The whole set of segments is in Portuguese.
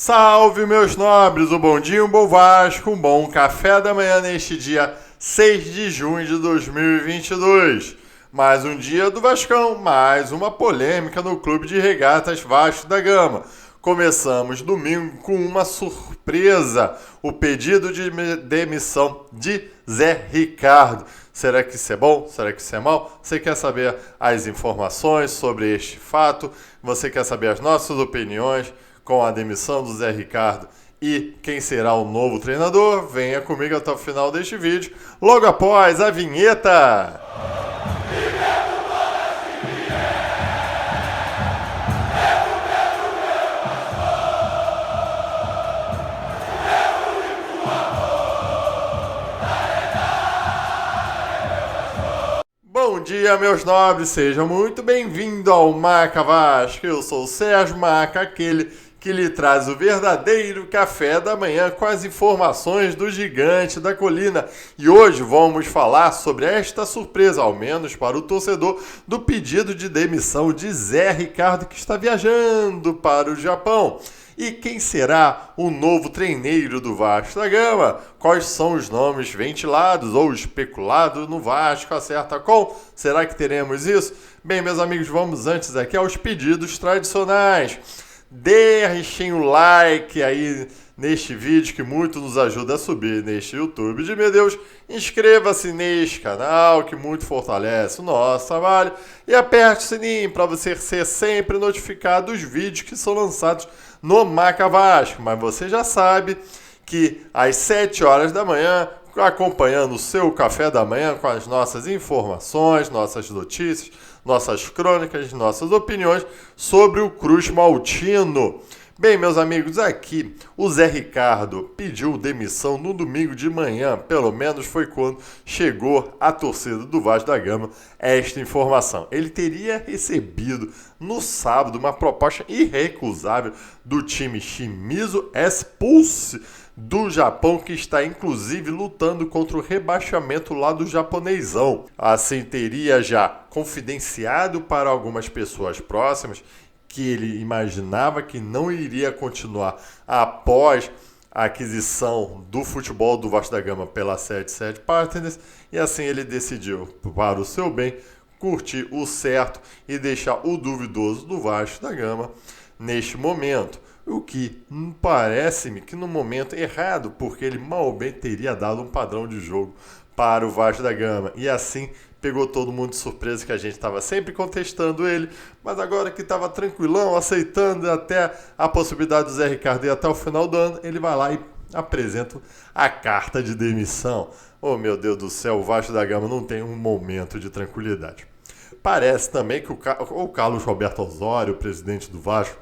Salve, meus nobres! Um bom dia, um bom Vasco, um bom café da manhã neste dia 6 de junho de 2022. Mais um dia do Vascão, mais uma polêmica no Clube de Regatas Vasco da Gama. Começamos domingo com uma surpresa, o pedido de demissão de Zé Ricardo. Será que isso é bom? Será que isso é mal? Você quer saber as informações sobre este fato? Você quer saber as nossas opiniões com a demissão do Zé Ricardo e quem será o novo treinador? Venha comigo até o final deste vídeo, logo após a vinheta. Bom dia, meus nobres, sejam muito bem-vindos ao Maca Vasco. Eu sou o Sérgio Maca, aquele que lhe traz o verdadeiro café da manhã com as informações do gigante da colina. E hoje vamos falar sobre esta surpresa, ao menos para o torcedor, do pedido de demissão de Zé Ricardo, que está viajando para o Japão. E quem será o novo treineiro do Vasco da Gama? Quais são os nomes ventilados ou especulados no Vasco? Acerta com? Será que teremos isso? Bem, meus amigos, vamos antes aqui aos pedidos tradicionais. Deixem o like aí neste vídeo que muito nos ajuda a subir neste YouTube de meu Deus. Inscreva-se neste canal que muito fortalece o nosso trabalho. E aperte o sininho para você ser sempre notificado dos vídeos que são lançados no Maca Vasco. Mas você já sabe que às 7 horas da manhã, acompanhando o seu café da manhã com as nossas informações, nossas notícias, nossas crônicas, nossas opiniões sobre o Cruz Maltino. Bem, meus amigos, aqui o Zé Ricardo pediu demissão no domingo de manhã, pelo menos foi quando chegou a torcida do Vasco da Gama esta informação. Ele teria recebido no sábado uma proposta irrecusável do time Shimizu S-Pulse do Japão, que está inclusive lutando contra o rebaixamento lá do japonesão. Assim, teria já confidenciado para algumas pessoas próximas que ele imaginava que não iria continuar após a aquisição do futebol do Vasco da Gama pela 77 Partners, e assim ele decidiu, para o seu bem, curtir o certo e deixar o duvidoso do Vasco da Gama neste momento. O que parece-me que no momento errado, porque ele mal bem teria dado um padrão de jogo para o Vasco da Gama. E assim pegou todo mundo de surpresa, que a gente estava sempre contestando ele, mas agora que estava tranquilão, aceitando até a possibilidade do Zé Ricardo ir até o final do ano, ele vai lá e apresenta a carta de demissão. Oh, meu Deus do céu, o Vasco da Gama não tem um momento de tranquilidade. Parece também que o Carlos Roberto Osório, o presidente do Vasco,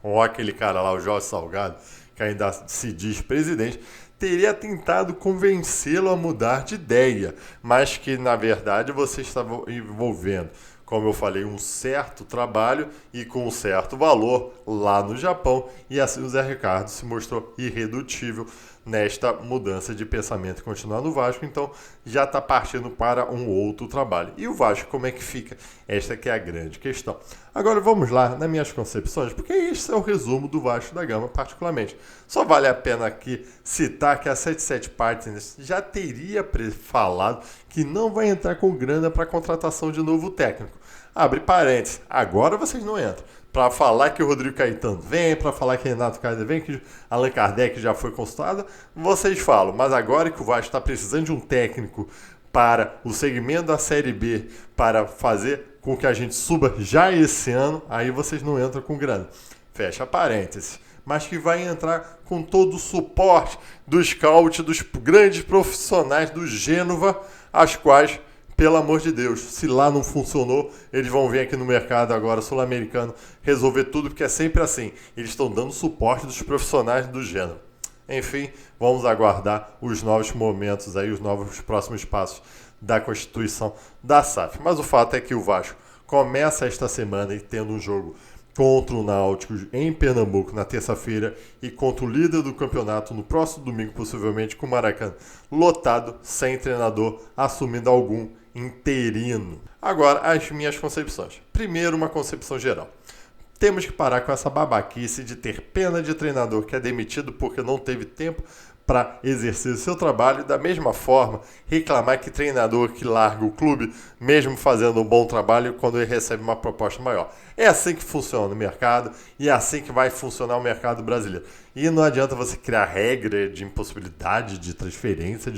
ou aquele cara lá, o Jorge Salgado, que ainda se diz presidente, teria tentado convencê-lo a mudar de ideia, mas que, na verdade, você estava envolvendo, como eu falei, um certo trabalho e com um certo valor lá no Japão, e assim o Zé Ricardo se mostrou irredutível nesta mudança de pensamento e continuar no Vasco, então já está partindo para um outro trabalho. E o Vasco, como é que fica? Esta que é a grande questão. Agora vamos lá nas minhas concepções, porque esse é o resumo do Vasco da Gama particularmente. Só vale a pena aqui citar que a 77 Partners já teria falado que não vai entrar com grana para a contratação de novo técnico. Abre parênteses, agora vocês não entram. Para falar que o Rodrigo Caetano vem, para falar que Renato Kaiser vem, que Allan Kardec já foi consultado, vocês falam. Mas agora que o Vasco está precisando de um técnico para o segmento da Série B, para fazer com que a gente suba já esse ano, aí vocês não entram com grana. Fecha parênteses. Mas que vai entrar com todo o suporte do scout, dos grandes profissionais do Gênova, as quais, pelo amor de Deus, se lá não funcionou, eles vão vir aqui no mercado agora sul-americano resolver tudo, porque é sempre assim. Eles estão dando suporte dos profissionais do Gênova. Enfim, vamos aguardar os novos momentos aí, os novos próximos passos da constituição da SAF. Mas o fato é que o Vasco começa esta semana tendo um jogo contra o Náutico em Pernambuco na terça-feira e contra o líder do campeonato no próximo domingo, possivelmente com o Maracanã lotado, sem treinador, assumindo algum interino. Agora, as minhas concepções. Primeiro, uma concepção geral. Temos que parar com essa babaquice de ter pena de treinador que é demitido porque não teve tempo para exercer o seu trabalho. Da mesma forma, reclamar que treinador que larga o clube, mesmo fazendo um bom trabalho, quando ele recebe uma proposta maior. É assim que funciona o mercado e é assim que vai funcionar o mercado brasileiro. E não adianta você criar regra de impossibilidade de transferência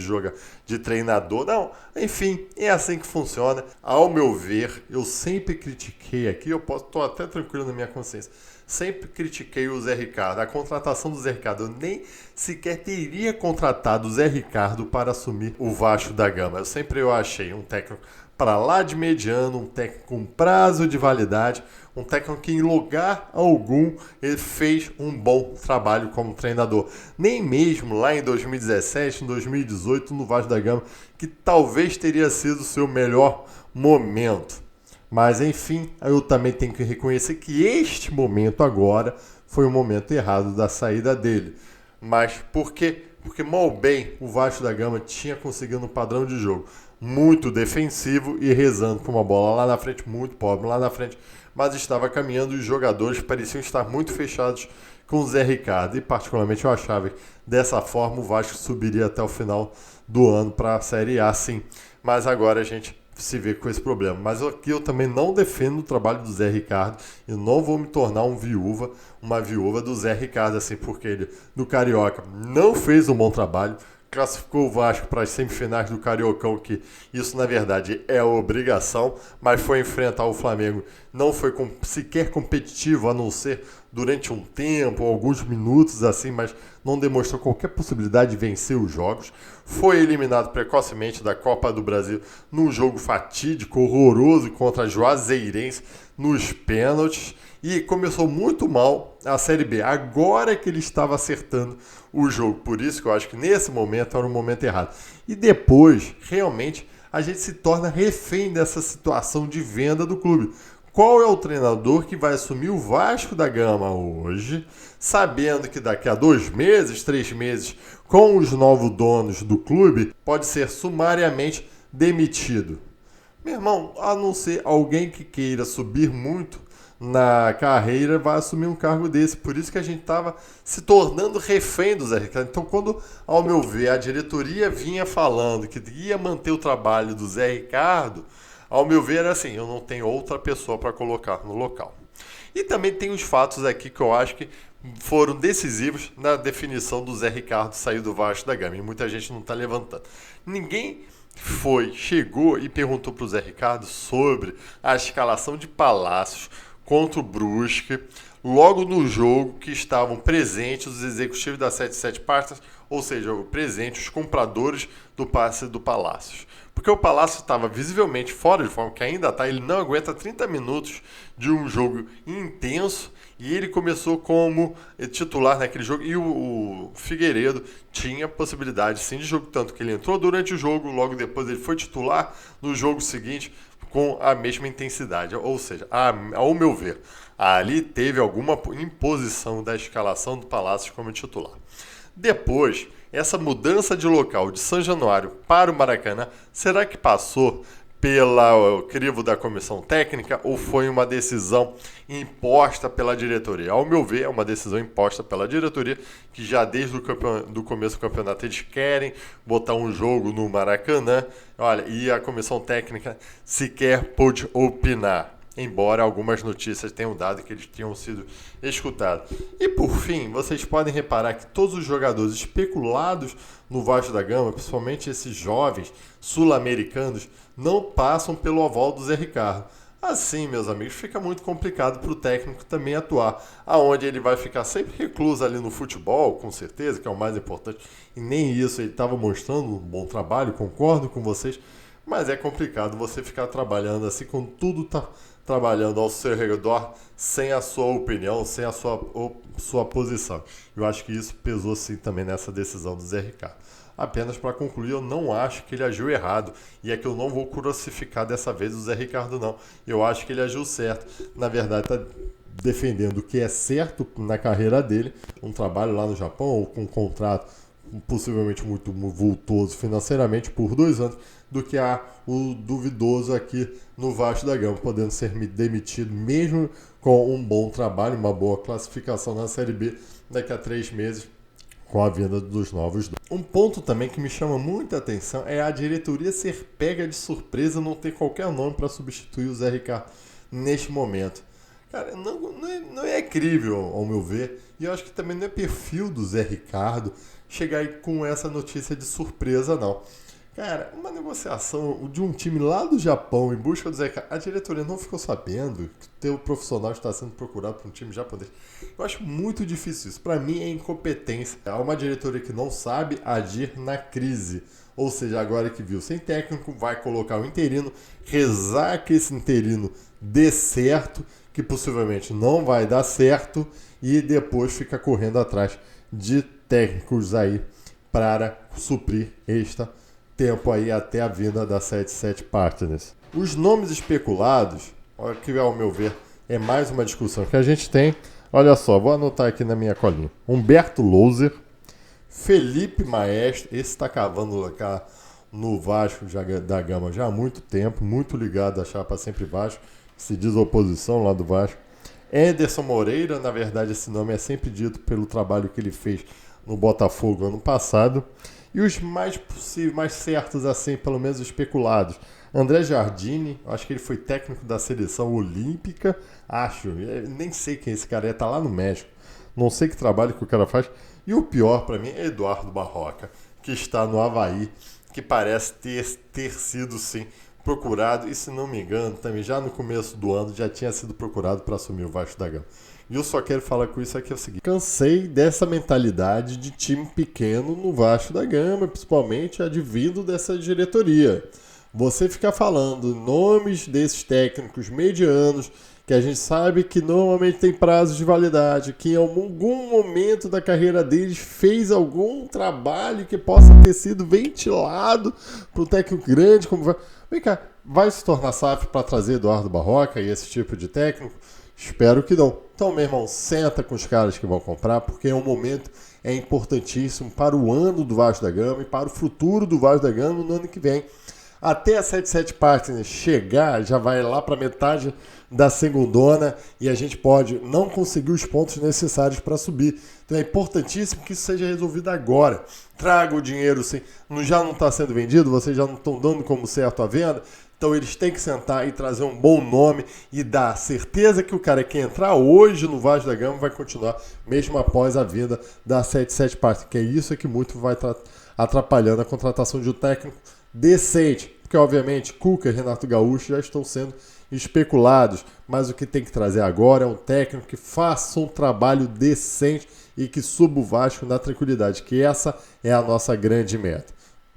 de treinador. Não, enfim, é assim que funciona. Ao meu ver, eu sempre critiquei aqui, estou até tranquilo na minha consciência, sempre critiquei o Zé Ricardo, a contratação do Zé Ricardo. Eu nem sequer teria contratado o Zé Ricardo para assumir o Vasco da Gama. Eu achei um técnico para lá de mediano, um técnico com prazo de validade, um técnico que em lugar algum ele fez um bom trabalho como treinador. Nem mesmo lá em 2017, em 2018, no Vasco da Gama, que talvez teria sido o seu melhor momento. Mas enfim, eu também tenho que reconhecer que este momento agora foi o momento errado da saída dele. Mas por quê? Porque mal bem o Vasco da Gama tinha conseguido um padrão de jogo muito defensivo e rezando com uma bola lá na frente, muito pobre lá na frente, mas estava caminhando e os jogadores pareciam estar muito fechados com o Zé Ricardo. E particularmente eu achava que dessa forma o Vasco subiria até o final do ano para a Série A, sim. Mas agora a gente se vê com esse problema. Mas aqui eu também não defendo o trabalho do Zé Ricardo. Eu não vou me tornar uma viúva do Zé Ricardo, assim, porque ele, no Carioca, não fez um bom trabalho, classificou o Vasco para as semifinais do Cariocão, que isso na verdade é obrigação, mas foi enfrentar o Flamengo, não foi sequer competitivo, a não ser durante um tempo, alguns minutos assim, mas não demonstrou qualquer possibilidade de vencer os jogos. Foi eliminado precocemente da Copa do Brasil num jogo fatídico, horroroso contra a Juazeirense nos pênaltis. E começou muito mal a Série B. Agora que ele estava acertando o jogo. Por isso que eu acho que nesse momento era o momento errado. E depois, realmente, a gente se torna refém dessa situação de venda do clube. Qual é o treinador que vai assumir o Vasco da Gama hoje, sabendo que daqui a 2 meses, 3 meses, com os novos donos do clube, pode ser sumariamente demitido? Meu irmão, a não ser alguém que queira subir muito na carreira, vai assumir um cargo desse. Por isso que a gente estava se tornando refém do Zé Ricardo. Então, quando, ao meu ver, a diretoria vinha falando que ia manter o trabalho do Zé Ricardo, ao meu ver, assim, eu não tenho outra pessoa para colocar no local. E também tem os fatos aqui que eu acho que foram decisivos na definição do Zé Ricardo sair do Vasco da Gama. E muita gente não está levantando. Ninguém chegou e perguntou para o Zé Ricardo sobre a escalação de Palácios contra o Brusque, logo no jogo que estavam presentes os executivos da 77 Partes, ou seja, presentes os compradores do passe do Palácios. Porque o Palácio estava visivelmente fora de forma, que ainda está, ele não aguenta 30 minutos de um jogo intenso, e ele começou como titular naquele jogo, e o Figueiredo tinha possibilidade sim de jogo, tanto que ele entrou durante o jogo, logo depois ele foi titular no jogo seguinte, com a mesma intensidade, ou seja, ao meu ver, ali teve alguma imposição da escalação do Palácio como titular. Depois, essa mudança de local de São Januário para o Maracanã, será que passou pelo crivo da comissão técnica ou foi uma decisão imposta pela diretoria? Ao meu ver, é uma decisão imposta pela diretoria, que já desde o começo do campeonato eles querem botar um jogo no Maracanã. Olha, e a comissão técnica sequer pôde opinar, embora algumas notícias tenham dado que eles tinham sido escutados. E por fim, vocês podem reparar que todos os jogadores especulados no Vasco da Gama, principalmente esses jovens sul-americanos, não passam pelo aval do Zé Ricardo. Assim, meus amigos, fica muito complicado para o técnico também atuar, aonde ele vai ficar sempre recluso ali no futebol, com certeza, que é o mais importante, e nem isso ele estava mostrando um bom trabalho, concordo com vocês, mas é complicado você ficar trabalhando assim, quando tudo está trabalhando ao seu redor, sem a sua opinião, sem a sua posição. Eu acho que isso pesou sim também nessa decisão do Zé Ricardo. Apenas para concluir, eu não acho que ele agiu errado, e é que eu não vou crucificar dessa vez o Zé Ricardo, não. Eu acho que ele agiu certo. Na verdade, está defendendo o que é certo na carreira dele, um trabalho lá no Japão, ou com um contrato possivelmente muito vultoso financeiramente por 2 anos, do que o duvidoso aqui no Vasco da Gama, podendo ser demitido mesmo com um bom trabalho, uma boa classificação na Série B daqui a 3 meses, com a vinda dos novos donos. Um ponto também que me chama muita atenção é a diretoria ser pega de surpresa, não ter qualquer nome para substituir o Zé Ricardo neste momento. Cara, não é crível, ao meu ver, e eu acho que também não é perfil do Zé Ricardo chegar aí com essa notícia de surpresa, não. Cara, uma negociação de um time lá do Japão em busca do Zé Ricardo, a diretoria não ficou sabendo que o teu profissional está sendo procurado por um time japonês. Eu acho muito difícil isso. Para mim é incompetência. É uma diretoria que não sabe agir na crise. Ou seja, agora que viu sem técnico, vai colocar o interino, rezar que esse interino dê certo, que possivelmente não vai dar certo, e depois fica correndo atrás de técnicos aí para suprir esta tempo aí até a vinda da 77 Partners. Os nomes especulados, que ao meu ver é mais uma discussão que a gente tem. Olha só, vou anotar aqui na minha colinha. Humberto Louser, Felipe Maestro, esse está cavando cá no Vasco da Gama já há muito tempo, muito ligado à chapa Sempre Vasco, se diz oposição lá do Vasco. Anderson Moreira, na verdade esse nome é sempre dito pelo trabalho que ele fez no Botafogo ano passado. E os mais possíveis, mais certos assim, pelo menos especulados. André Jardine, acho que ele foi técnico da seleção olímpica, nem sei quem esse cara é, tá lá no México. Não sei que trabalho que o cara faz. E o pior para mim é Eduardo Barroca, que está no Avaí, que parece ter sido sim procurado, e se não me engano, também já no começo do ano já tinha sido procurado para assumir o Vasco da Gama. E eu só quero falar com isso aqui é o seguinte: cansei dessa mentalidade de time pequeno no Vasco da Gama, principalmente advindo dessa diretoria. Você ficar falando nomes desses técnicos medianos, que a gente sabe que normalmente tem prazo de validade, que em algum momento da carreira deles fez algum trabalho que possa ter sido ventilado para um técnico grande, como vai. Vem cá, vai se tornar SAF para trazer Eduardo Barroca e esse tipo de técnico? Espero que não. Então, meu irmão, senta com os caras que vão comprar, porque é um momento importantíssimo para o ano do Vasco da Gama e para o futuro do Vasco da Gama no ano que vem. Até a 77 Partners chegar, já vai lá para metade da segundona e a gente pode não conseguir os pontos necessários para subir. Então é importantíssimo que isso seja resolvido agora. Traga o dinheiro, sim. Já não está sendo vendido, vocês já não estão dando como certo a venda. Então eles têm que sentar e trazer um bom nome e dar certeza que o cara que entrar hoje no Vasco da Gama vai continuar, mesmo após a vinda da 77 Partners, que é isso que muito vai atrapalhando a contratação de um técnico decente. Porque, obviamente, Cuca e Renato Gaúcho já estão sendo especulados, mas o que tem que trazer agora é um técnico que faça um trabalho decente e que suba o Vasco na tranquilidade, que essa é a nossa grande meta.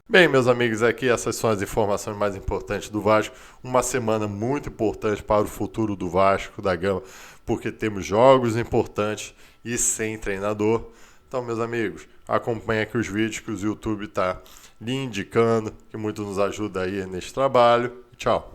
Bem, meus amigos, aqui essas são as informações mais importantes do Vasco. Uma semana muito importante para o futuro do Vasco da Gama, porque temos jogos importantes e sem treinador. Então, meus amigos, acompanhem aqui os vídeos que o YouTube está lhe indicando, que muito nos ajuda aí nesse trabalho. Tchau!